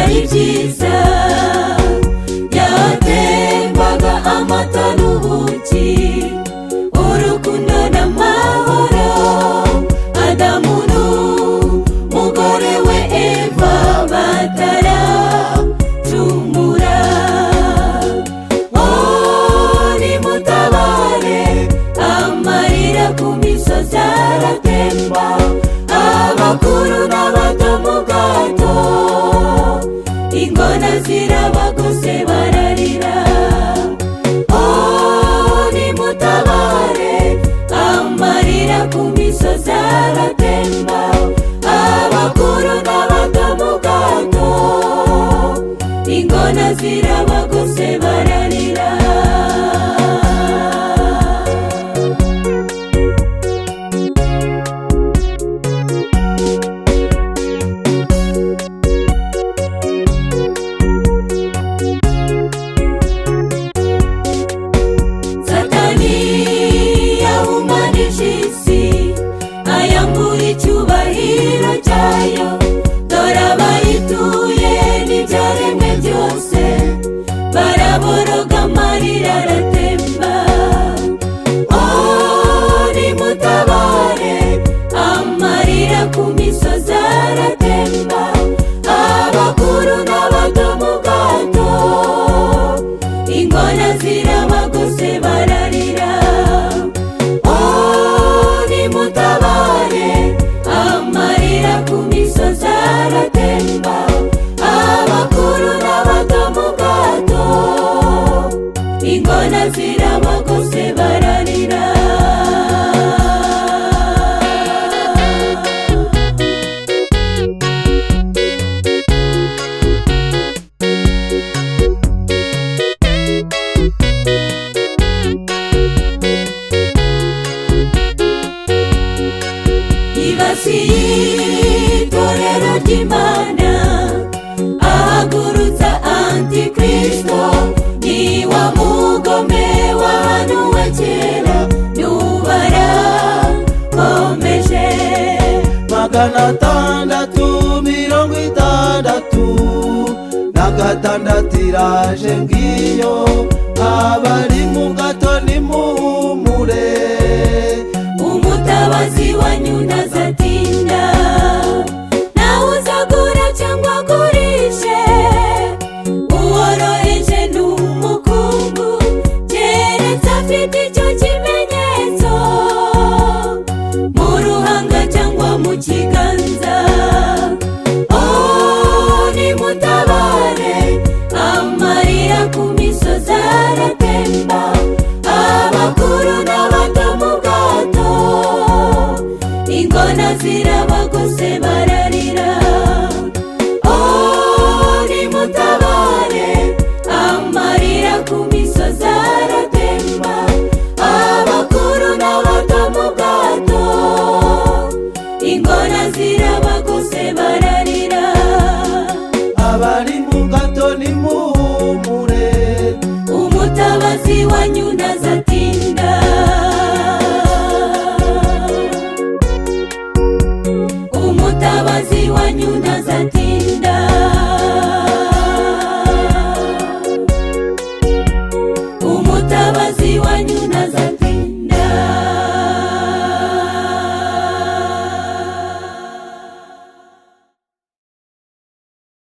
byari byiza, yatembaga amata n'ubuki, urukundo n'amahoro. Adamu n'umugore we Eva bataracumura. Nimutabare, amarira ku misozi aratemba, abakuru n'abato mu bwato, ingona zirabagose bararira. Nimutabare, amarira ku misozi aratemba, abakuru n'abato mu bwato, ingona zirabagose bararira. Icyubahiro cyayo, dore abayituye n'ibyaremwe byose, baraboroga amarira aratemba. Nimutabare, amarira ku misozi aratemba, abakuru n'abato mu bwato, ingona zirabagose bararira. Nimutabare, amarira ku misozi aratemba, abakuru n'abato mu bwato, ingona zirabagose bararira. Itorero ry'Imana, ahagurutsa Antikristo, ni wa mugome wahanuwe kera, n'ubarakomeje. 666 iraje ngiyo, abari mu gato nimuhumure, umutabazi wanyu ntazatinda. Nawe uzagura cyangwa agurishe, uworoheje n'umukungu, keretse afite icyo kimenyetso mu ruhanga cyangwa mu kiganza. Nimutabare, amarira ku misozi aratemba, abakuru n'abato mu bwato, ingona zirabagose bararira. Nimutabare, amarira ku misozi aratemba, abakuru n'abato mu bwato, ingona zirabagose bararira. abari mu gato nimuhumure, umutabazi wanyu ntazatinda.